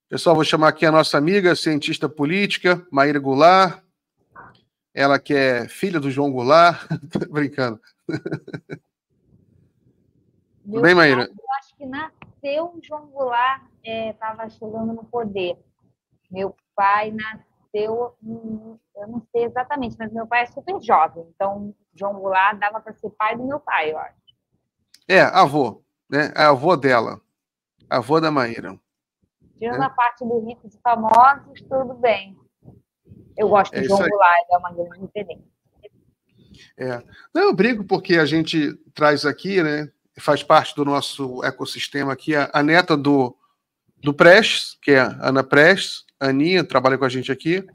Pessoal, vou chamar aqui a nossa amiga, cientista política, Maíra Goulart. Ela que é filha do João Goulart. Tô brincando. Tudo bem, Maíra? Eu acho que nasceu o João Goulart, estava chegando no poder. Meu pai nasceu, eu não sei exatamente, mas meu pai é super jovem. Então, João Goulart dava para ser pai do meu pai, eu acho. Avô, né? É avô dela. Avô da Maíra. Tirando a parte dos ricos e famosos, tudo bem. Eu gosto do João Goulart, é uma grande referência. Não, eu brigo porque a gente traz aqui, né? Faz parte do nosso ecossistema aqui, a neta do Prestes, que é a Ana Prestes, a Aninha, trabalha com a gente aqui.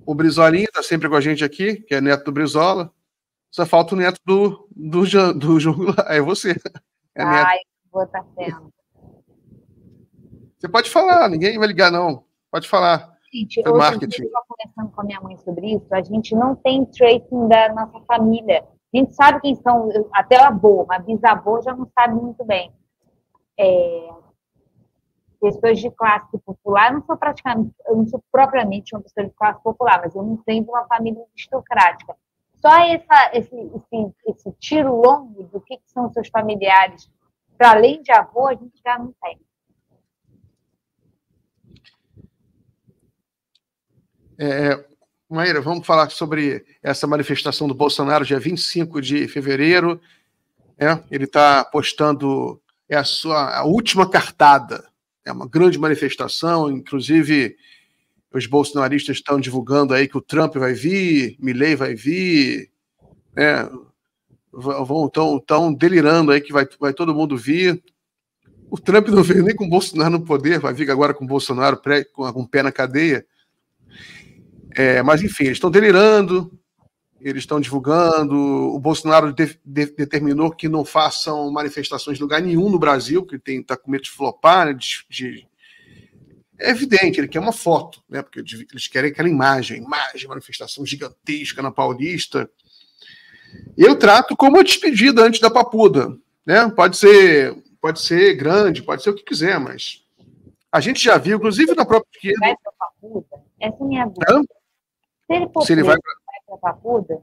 O Brizolinha está sempre com a gente aqui, que é neto do Brizola. Só falta o neto do João Goulart. É você. Ai, vou estar sendo. Você pode falar, ninguém vai ligar, não. Pode falar. Gente, eu estava conversando com a minha mãe sobre isso. A gente não tem tracing da nossa família. A gente sabe quem são, até o avô, mas bisavô já não sabe muito bem. Pessoas de classe popular, eu não sou propriamente uma pessoa de classe popular, mas eu não tenho uma família aristocrática. Só esse tiro longo do que são seus familiares, para além de avô, a gente já não tem. Maíra, vamos falar sobre essa manifestação do Bolsonaro, dia 25 de fevereiro. Ele está postando a última cartada. É uma grande manifestação, inclusive os bolsonaristas estão divulgando aí que o Trump vai vir, Milei vai vir, estão delirando aí que vai todo mundo vir. O Trump não veio nem com o Bolsonaro no poder, vai vir agora com o Bolsonaro com o pé na cadeia. Mas, enfim, eles estão delirando, eles estão divulgando. O Bolsonaro determinou que não façam manifestações em lugar nenhum no Brasil, porque está com medo de flopar, né, É evidente, ele quer uma foto, né, porque eles querem aquela imagem, manifestação gigantesca na Paulista. Eu trato como uma despedida antes da Papuda, né? Pode ser grande, pode ser o que quiser, mas a gente já viu, inclusive na própria esquerda. Vai para a Papuda? Essa é a minha dúvida. Se ele for preso, vai para a Papuda?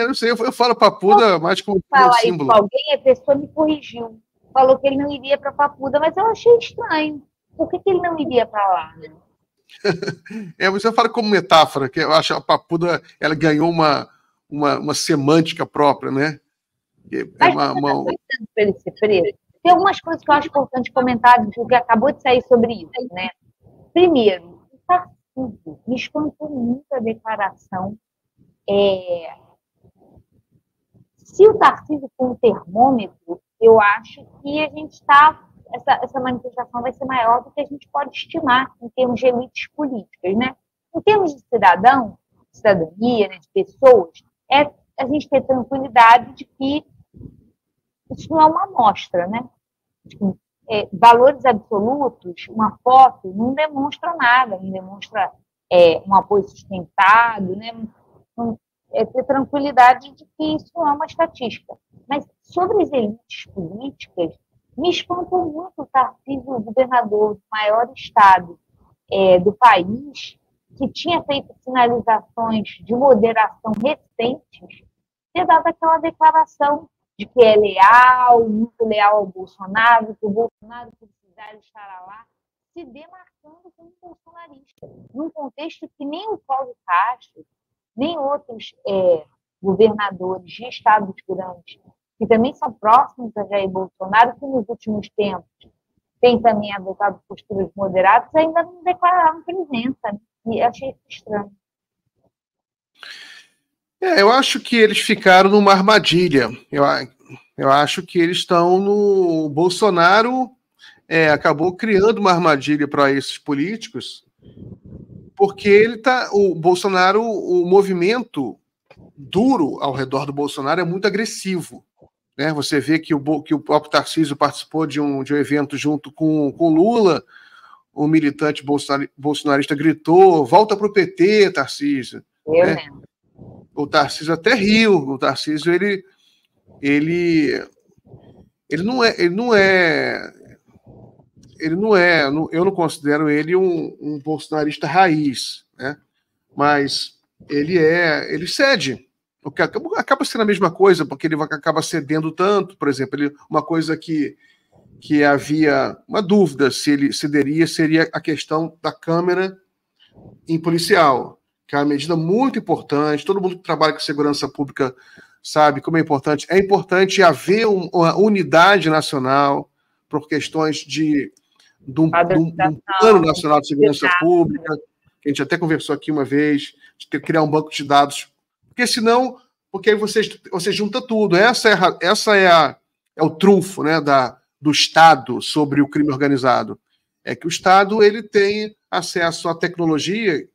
Não sei, eu falo Papuda mais como falar símbolo. Isso pra alguém, a pessoa me corrigiu. Falou que ele não iria para a Papuda, mas eu achei estranho. Por que ele não iria para lá? Né? Mas eu falo como metáfora, que eu acho que a Papuda ela ganhou uma semântica própria, né? Mas para ele ser preso, tem algumas coisas que eu acho importante comentar, porque acabou de sair sobre isso, né? Primeiro, o Tarcísio me espantou muito a declaração. Se o Tarcísio for um termômetro, eu acho que a gente está. Essa manifestação vai ser maior do que a gente pode estimar em termos de elites políticas, né? Em termos de cidadania, né, de pessoas, a gente ter tranquilidade de que isso não é uma amostra, né? Valores absolutos, uma foto, não demonstra nada, não demonstra um apoio sustentado, né? Ter tranquilidade de que isso não é uma estatística. Mas sobre as elites políticas, me espantou muito o Tarcísio, o governador do maior estado do país, que tinha feito sinalizações de moderação recentes, ter dado aquela declaração de que é leal, muito leal ao Bolsonaro, que o Bolsonaro precisaria estar lá, se demarcando como bolsonarista, num contexto que nem o Paulo Castro, nem outros governadores de estados grandes, que também são próximos a Jair Bolsonaro, que nos últimos tempos têm também adotado posturas moderadas, ainda não declararam presença. Né? E achei isso estranho. Eu acho que eles ficaram numa armadilha. Eu acho que eles estão no... Bolsonaro acabou criando uma armadilha para esses políticos, porque o Bolsonaro, o movimento duro ao redor do Bolsonaro é muito agressivo. Né? Você vê que o próprio Tarcísio participou de um evento junto com Lula, o militante bolsonarista gritou: volta para o PT, Tarcísio. Né? O Tarcísio até riu. O Tarcísio ele não é ele não é, eu não considero ele um bolsonarista raiz, né? Mas ele cede, o que acaba sendo a mesma coisa, porque ele acaba cedendo tanto, por exemplo, uma coisa que havia uma dúvida se ele cederia seria a questão da câmera em policial, que é uma medida muito importante, todo mundo que trabalha com segurança pública sabe como é importante. É importante haver uma unidade nacional por questões de um plano nacional de segurança pública, que a gente até conversou aqui uma vez, de criar um banco de dados, porque senão, porque aí você junta tudo. Essa é o trunfo, né, do Estado sobre o crime organizado. É que o Estado ele tem acesso à tecnologia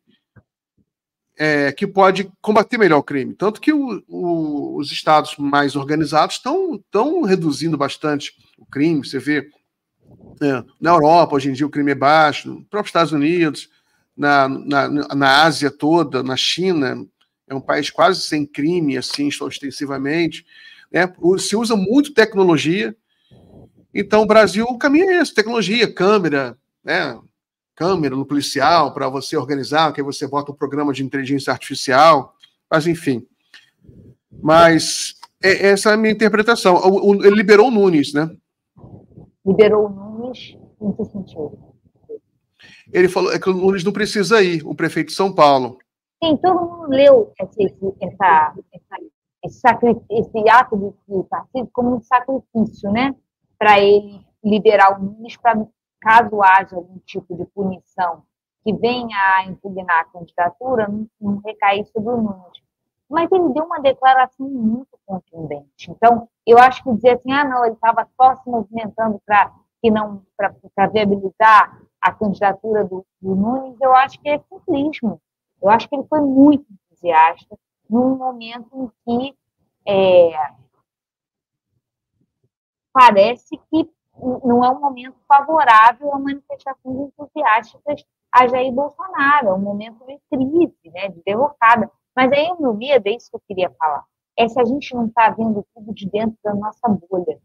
que pode combater melhor o crime. Tanto que os estados mais organizados estão reduzindo bastante o crime. Você vê na Europa, hoje em dia, o crime é baixo, nos próprios Estados Unidos, na Ásia toda, na China, é um país quase sem crime, assim, ostensivamente. Né? Se usa muito tecnologia. Então, o Brasil, o caminho é esse, tecnologia, câmera, né? Câmera no policial, para você organizar, que aí você bota um programa de inteligência artificial, mas enfim. Mas essa é a minha interpretação. Ele liberou o Nunes, né? Liberou o Nunes, em que sentido? Ele falou que o Nunes não precisa ir, o prefeito de São Paulo. Sim, todo mundo leu esse ato do partido como um sacrifício, né? Para ele liberar o Nunes, para caso haja algum tipo de punição que venha a impugnar a candidatura, não recair sobre o Nunes. Mas ele deu uma declaração muito contundente. Então, eu acho que dizer assim, não, ele estava só se movimentando para viabilizar a candidatura do Nunes, eu acho que é simplismo. Eu acho que ele foi muito entusiasta num momento em que parece que não é um momento favorável a manifestações entusiásticas a Jair Bolsonaro, é um momento de crise, né, de derrocada. Mas aí, meu medo, é isso que eu queria falar, é se a gente não está vendo tudo de dentro da nossa bolha.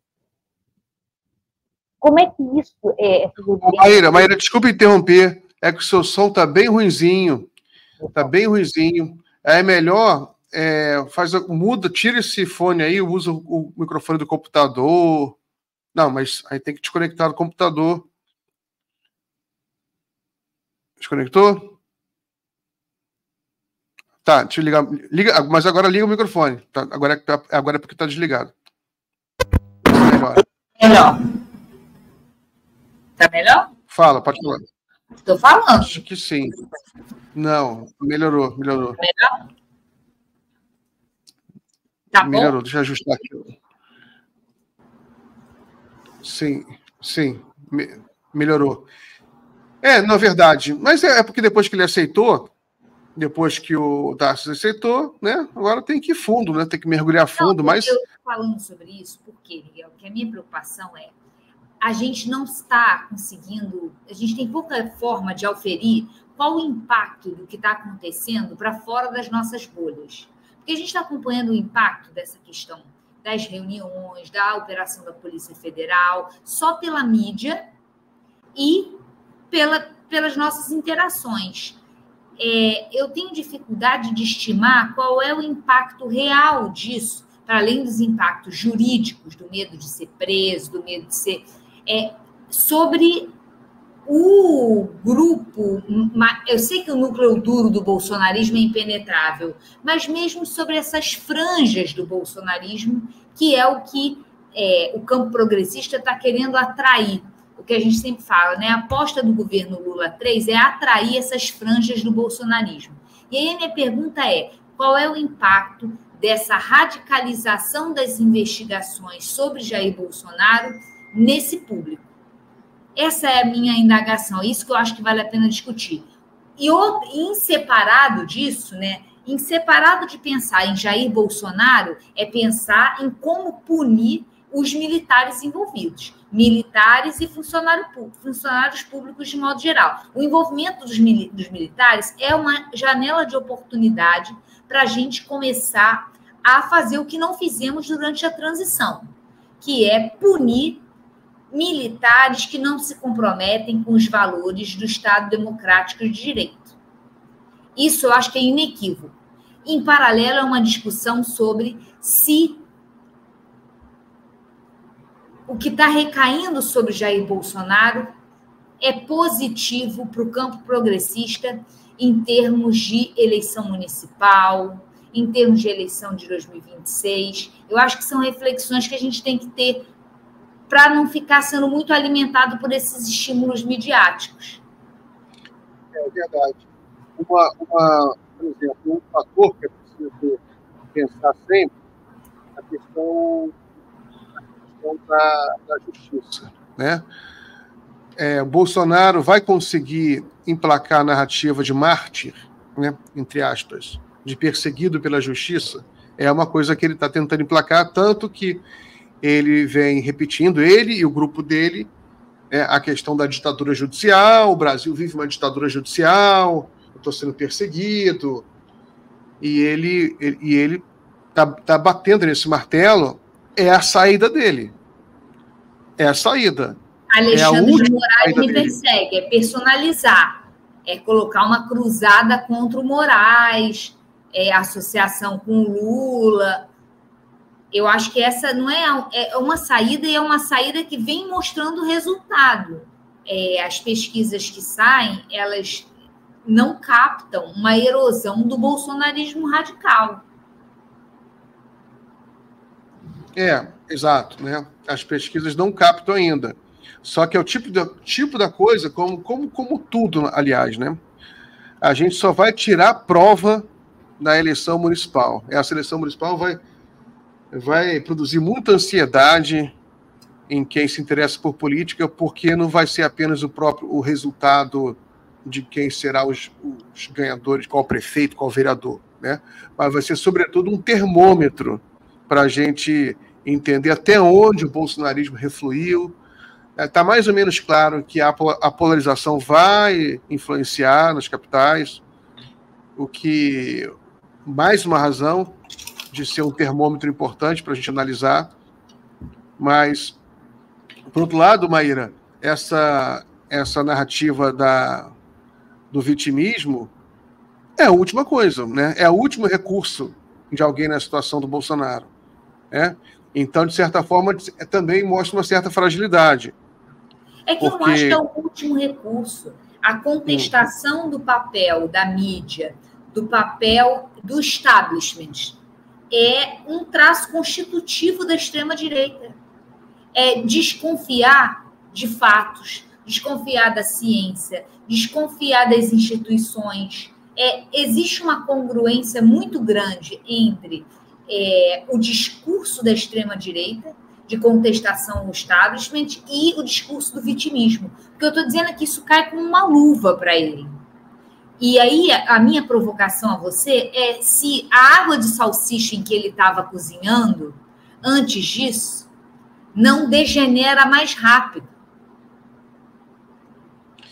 Como é que isso é... Maíra, desculpa interromper, é que o seu som está bem ruinzinho, está bem ruinzinho. É melhor, muda, tira esse fone aí, usa o microfone do computador. Não, mas aí tem que te conectar no computador. Desconectou? Tá, deixa eu ligar. Liga, mas agora liga o microfone. Tá, agora é porque está desligado. Melhor. Tá melhor? Fala, pode falar. Estou falando. Acho que sim. Não, melhorou. Melhor? Tá bom? Melhorou, deixa eu ajustar aqui. Sim, melhorou. Na verdade, mas é porque depois que ele aceitou, depois que o Tarcísio aceitou, né, agora tem que ir fundo, né, tem que mergulhar fundo. Mas eu estou falando sobre isso porque, Miguel, que a minha preocupação é a gente não está conseguindo, a gente tem pouca forma de auferir qual o impacto do que está acontecendo para fora das nossas bolhas. Porque a gente está acompanhando o impacto dessa questão das reuniões, da operação da Polícia Federal, só pela mídia e pelas nossas interações. Eu tenho dificuldade de estimar qual é o impacto real disso, para além dos impactos jurídicos, do medo de ser preso, do medo de ser... sobre o grupo... Eu sei que o núcleo duro do bolsonarismo é impenetrável, mas mesmo sobre essas franjas do bolsonarismo, que é o que o campo progressista está querendo atrair. O que a gente sempre fala, né? A aposta do governo Lula 3 é atrair essas franjas do bolsonarismo. E aí a minha pergunta é, qual é o impacto dessa radicalização das investigações sobre Jair Bolsonaro nesse público? Essa é a minha indagação, isso que eu acho que vale a pena discutir. E em separado disso, né? Em separado de pensar em Jair Bolsonaro, é pensar em como punir os militares envolvidos, militares e funcionários públicos de modo geral. O envolvimento dos militares é uma janela de oportunidade para a gente começar a fazer o que não fizemos durante a transição, que é punir militares que não se comprometem com os valores do Estado Democrático de Direito. Isso eu acho que é inequívoco. Em paralelo, é uma discussão sobre se o que está recaindo sobre Jair Bolsonaro é positivo para o campo progressista em termos de eleição municipal, em termos de eleição de 2026. Eu acho que são reflexões que a gente tem que ter para não ficar sendo muito alimentado por esses estímulos midiáticos. É verdade. Por exemplo, um fator que é preciso pensar sempre é a questão da justiça, né? O Bolsonaro vai conseguir emplacar a narrativa de mártir, né, entre aspas, de perseguido pela justiça, é uma coisa que ele está tentando emplacar, tanto que ele vem repetindo, ele e o grupo dele, a questão da ditadura judicial, o Brasil vive uma ditadura judicial, eu estou sendo perseguido, e ele tá batendo nesse martelo, é a saída dele. É a saída. Alexandre de Moraes me persegue, é personalizar, é colocar uma cruzada contra o Moraes, associação com o Lula. Eu acho que essa não é uma saída, e é uma saída que vem mostrando resultado. As pesquisas que saem, elas não captam uma erosão do bolsonarismo radical. Exato, né? As pesquisas não captam ainda. Só que é o tipo da coisa, como tudo, aliás, né? A gente só vai tirar a prova da eleição municipal. Essa eleição municipal vai produzir muita ansiedade em quem se interessa por política, porque não vai ser apenas o resultado de quem será os ganhadores, qual prefeito, qual vereador, né? Mas vai ser, sobretudo, um termômetro para a gente entender até onde o bolsonarismo refluiu. Está mais ou menos claro que a polarização vai influenciar nas capitais, o que mais uma razão de ser um termômetro importante para a gente analisar. Mas, por outro lado, Maíra, essa narrativa do vitimismo é a última coisa, né? É o último recurso de alguém na situação do Bolsonaro, né? Então, de certa forma, também mostra uma certa fragilidade. Eu não acho que é o último recurso. A contestação do papel da mídia, do papel do establishment, é um traço constitutivo da extrema-direita. É desconfiar de fatos, desconfiar da ciência, desconfiar das instituições. Existe uma congruência muito grande entre o discurso da extrema-direita, de contestação ao establishment, e o discurso do vitimismo. Porque eu estou dizendo é que isso cai como uma luva para ele. E aí, a minha provocação a você é se a água de salsicha em que ele estava cozinhando, antes disso, não degenera mais rápido.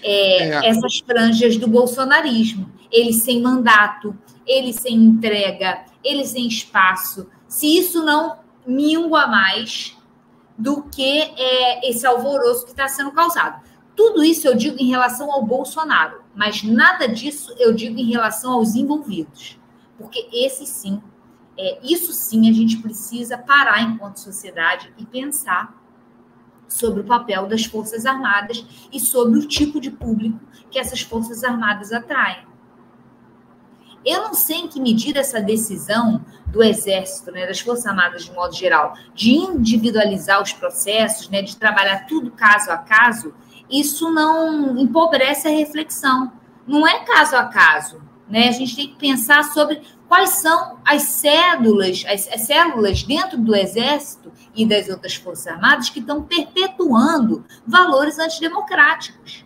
Essas franjas do bolsonarismo. Ele sem mandato, ele sem entrega, ele sem espaço. Se isso não mingua mais do que esse alvoroço que está sendo causado. Tudo isso eu digo em relação ao Bolsonaro, mas nada disso eu digo em relação aos envolvidos. Porque isso sim a gente precisa parar enquanto sociedade e pensar sobre o papel das Forças Armadas e sobre o tipo de público que essas Forças Armadas atraem. Eu não sei em que medida essa decisão do Exército, né, das Forças Armadas de modo geral, de individualizar os processos, né, de trabalhar tudo caso a caso, isso não empobrece a reflexão. Não é caso a caso, né? A gente tem que pensar sobre quais são as células dentro do Exército e das outras Forças Armadas que estão perpetuando valores antidemocráticos.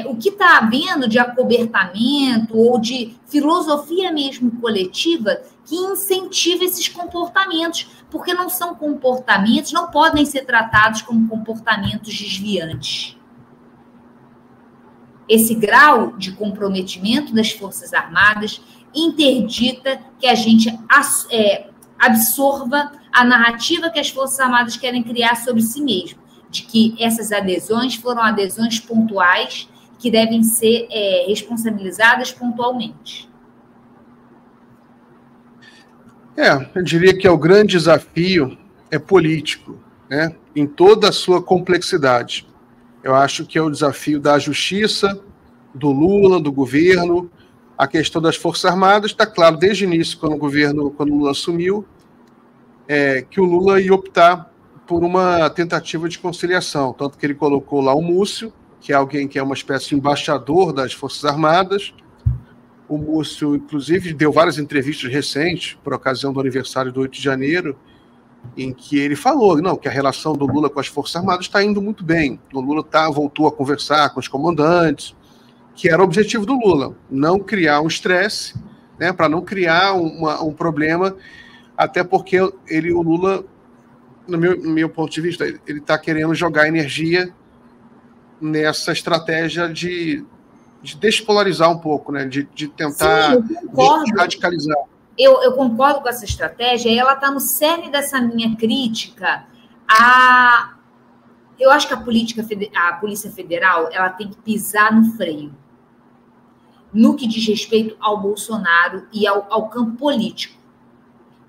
O que está havendo de acobertamento ou de filosofia mesmo coletiva que incentiva esses comportamentos, porque não são comportamentos, não podem ser tratados como comportamentos desviantes. Esse grau de comprometimento das Forças Armadas interdita que a gente absorva a narrativa que as Forças Armadas querem criar sobre si mesmo. de que essas adesões foram adesões pontuais que devem ser responsabilizadas pontualmente. Eu diria que o grande desafio é político, né? Em toda a sua complexidade. Eu acho que é o desafio da justiça, do Lula, do governo, a questão das Forças Armadas. Está claro, desde o início, quando o Lula assumiu, que o Lula ia optar por uma tentativa de conciliação, tanto que ele colocou lá o Múcio, que é alguém que é uma espécie de embaixador das Forças Armadas. O Múcio, inclusive, deu várias entrevistas recentes, por ocasião do aniversário do 8 de janeiro, em que ele falou que a relação do Lula com as Forças Armadas está indo muito bem. O Lula voltou a conversar com os comandantes, que era o objetivo do Lula, não criar um estresse, né, para não criar um problema, até porque o Lula, no meu ponto de vista, ele está querendo jogar energia nessa estratégia de despolarizar um pouco, né? De tentar radicalizar. Eu concordo com essa estratégia, e ela está no cerne dessa minha crítica. Eu acho que a Polícia Federal ela tem que pisar no freio no que diz respeito ao Bolsonaro e ao campo político.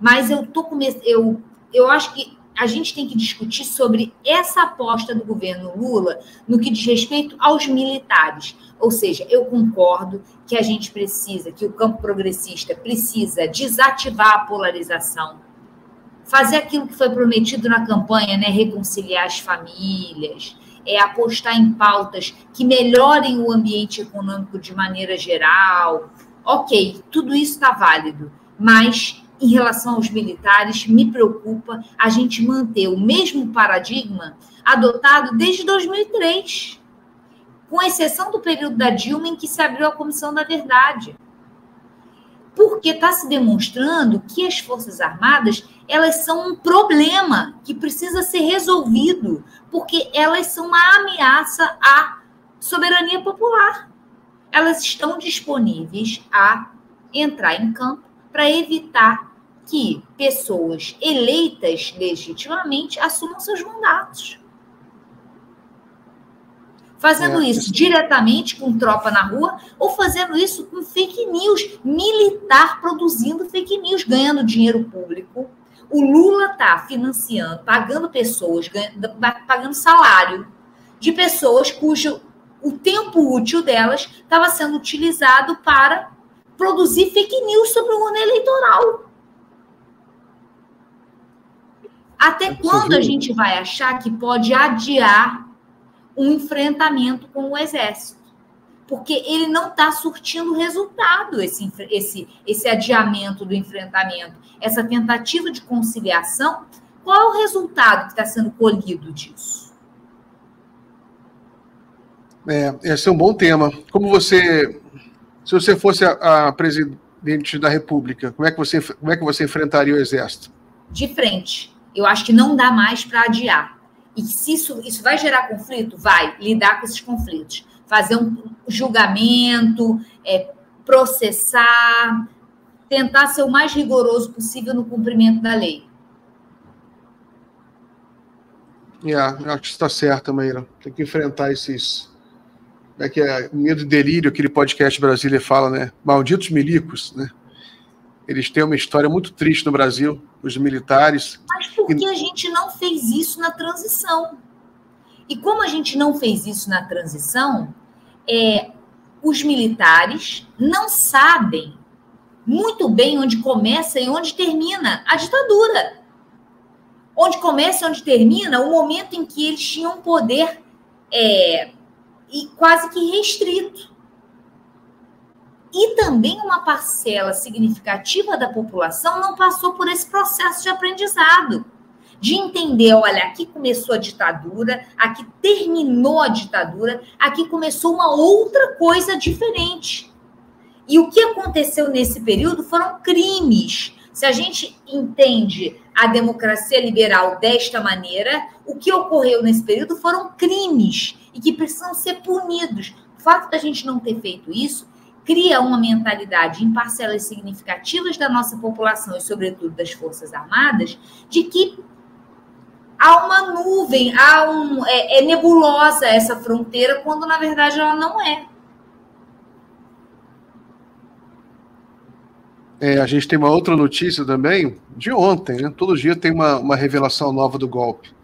Mas eu acho que a gente tem que discutir sobre essa aposta do governo Lula no que diz respeito aos militares. Ou seja, eu concordo que a gente precisa, que o campo progressista precisa desativar a polarização, fazer aquilo que foi prometido na campanha, né? Reconciliar as famílias, apostar em pautas que melhorem o ambiente econômico de maneira geral. Ok, tudo isso está válido, mas em relação aos militares, me preocupa a gente manter o mesmo paradigma adotado desde 2003, com exceção do período da Dilma, em que se abriu a Comissão da Verdade. Porque está se demonstrando que as Forças Armadas elas são um problema que precisa ser resolvido, porque elas são uma ameaça à soberania popular. Elas estão disponíveis a entrar em campo para evitar que pessoas eleitas legitimamente assumam seus mandatos. Fazendo isso diretamente com tropa na rua ou fazendo isso com fake news, militar produzindo fake news, ganhando dinheiro público. O Lula está financiando, pagando pessoas, pagando salário de pessoas cujo o tempo útil delas estava sendo utilizado para produzir fake news sobre o ano eleitoral. Até quando a gente vai achar que pode adiar um enfrentamento com o Exército? Porque ele não está surtindo resultado, esse adiamento do enfrentamento, essa tentativa de conciliação. Qual é o resultado que está sendo colhido disso? Esse é um bom tema. Se você fosse a presidente da República, como é que você enfrentaria o Exército? De frente. Eu acho que não dá mais para adiar. E se isso vai gerar conflito? Vai. Lidar com esses conflitos. Fazer um julgamento, processar, tentar ser o mais rigoroso possível no cumprimento da lei. Eu acho que está certo, Maíra. Tem que enfrentar esses... que é medo e delírio, aquele podcast Brasília fala, né? Malditos milicos, né? Eles têm uma história muito triste no Brasil, os militares. Mas por que a gente não fez isso na transição? E como a gente não fez isso na transição, os militares não sabem muito bem onde começa e onde termina a ditadura. Onde começa e onde termina o momento em que eles tinham poder e quase que restrito. E também uma parcela significativa da população não passou por esse processo de aprendizado, de entender, olha, aqui começou a ditadura, aqui terminou a ditadura, aqui começou uma outra coisa diferente. E o que aconteceu nesse período foram crimes. Se a gente entende a democracia liberal desta maneira, o que ocorreu nesse período foram crimes e que precisam ser punidos. O fato da gente não ter feito isso cria uma mentalidade em parcelas significativas da nossa população e, sobretudo, das Forças Armadas, de que há uma nuvem, é nebulosa essa fronteira, quando na verdade ela não é. A gente tem uma outra notícia também, de ontem, né? Todo dia tem uma revelação nova do golpe,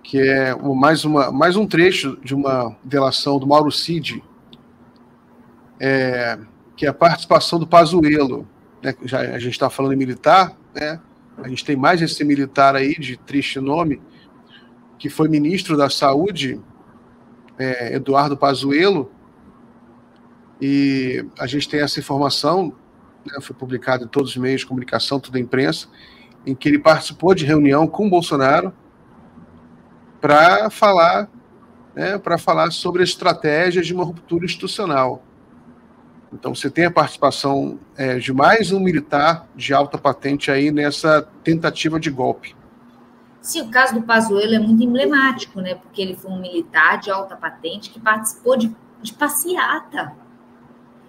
que é mais um trecho de uma delação do Mauro Cid, que é a participação do Pazuello, né? A gente está falando em militar, né? A gente tem mais esse militar aí, de triste nome, que foi ministro da Saúde, Eduardo Pazuello, e a gente tem essa informação, né, foi publicado em todos os meios de comunicação, toda a imprensa, em que ele participou de reunião com o Bolsonaro para falar sobre estratégias de uma ruptura institucional. Então, você tem a participação de mais um militar de alta patente aí nessa tentativa de golpe. Sim, o caso do Pazuello é muito emblemático, né? Porque ele foi um militar de alta patente que participou de passeata,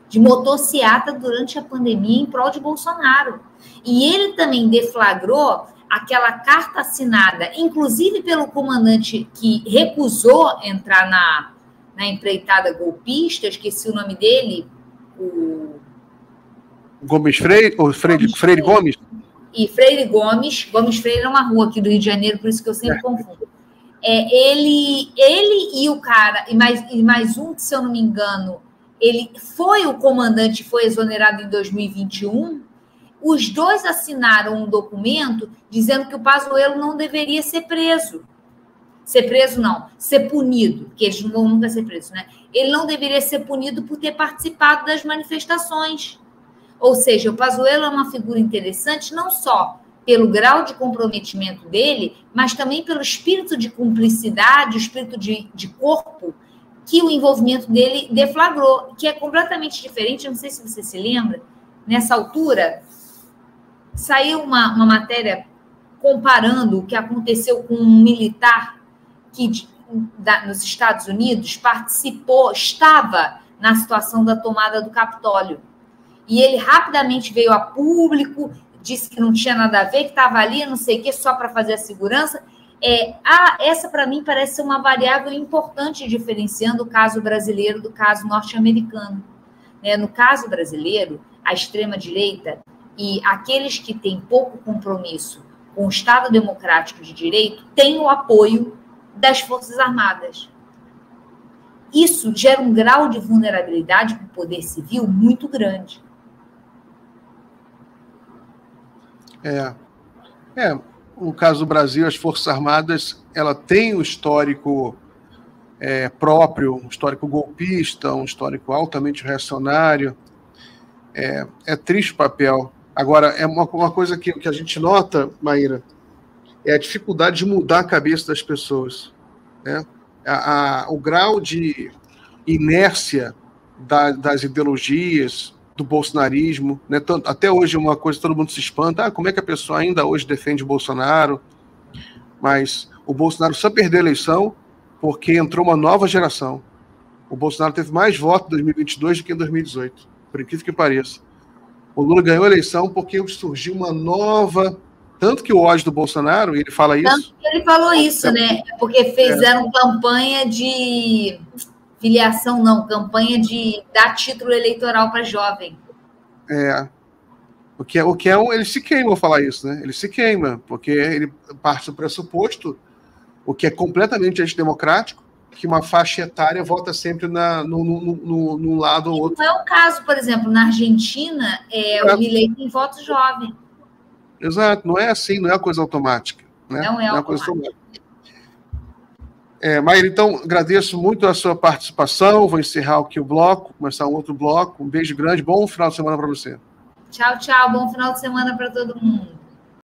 de motociata durante a pandemia em prol de Bolsonaro. E ele também deflagrou aquela carta assinada, inclusive pelo comandante que recusou entrar na empreitada golpista, esqueci o nome dele, o Gomes Freire, ou Freire Gomes? E Freire Gomes Freire é uma rua aqui do Rio de Janeiro, por isso que eu sempre confundo. Ele e o cara, e mais um, que se eu não me engano, ele foi o comandante, foi exonerado em 2021, os dois assinaram um documento dizendo que o Pazuello não deveria ser preso. Ser preso não, ser punido, porque eles não vão nunca ser presos, né? Ele não deveria ser punido por ter participado das manifestações. Ou seja, o Pazuello é uma figura interessante não só pelo grau de comprometimento dele, mas também pelo espírito de cumplicidade, o espírito de corpo que o envolvimento dele deflagrou, que é completamente diferente. Eu não sei se você se lembra, nessa altura, saiu uma matéria comparando o que aconteceu com um militar que nos Estados Unidos estava na situação da tomada do Capitólio. E ele rapidamente veio a público, disse que não tinha nada a ver, que estava ali, não sei o quê, só para fazer a segurança. Essa, para mim, parece ser uma variável importante diferenciando o caso brasileiro do caso norte-americano. No caso brasileiro, a extrema-direita e aqueles que têm pouco compromisso com o Estado democrático de direito têm o apoio das Forças Armadas. Isso gera um grau de vulnerabilidade para o poder civil muito grande. No caso do Brasil, as Forças Armadas, ela tem um histórico próprio, um histórico golpista, um histórico altamente reacionário. É triste o papel. Agora, é uma coisa que a gente nota, Maíra, é a dificuldade de mudar a cabeça das pessoas, né? O grau de inércia das ideologias, do bolsonarismo, né? Até hoje uma coisa, todo mundo se espanta, como é que a pessoa ainda hoje defende o Bolsonaro? Mas o Bolsonaro só perdeu a eleição porque entrou uma nova geração. O Bolsonaro teve mais votos em 2022 do que em 2018, por incrível que pareça. O Lula ganhou a eleição porque surgiu uma nova... Tanto que o ódio do Bolsonaro, ele fala isso... Tanto que ele falou isso, né? Porque fizeram campanha de... Filiação não, campanha de dar título eleitoral para jovem. O que é ele se queima ao falar isso, né? Ele se queima, porque ele parte do pressuposto, o que é completamente antidemocrático, que uma faixa etária vota sempre num lado ou outro. Não é o caso, por exemplo, na Argentina, o Milei tem voto jovem. Exato, não é assim, não é uma coisa automática. Né? Não é automática. Maíra, então, agradeço muito a sua participação. Vou encerrar aqui o bloco, começar um outro bloco. Um beijo grande, bom final de semana para você. Tchau, tchau. Bom final de semana para todo mundo.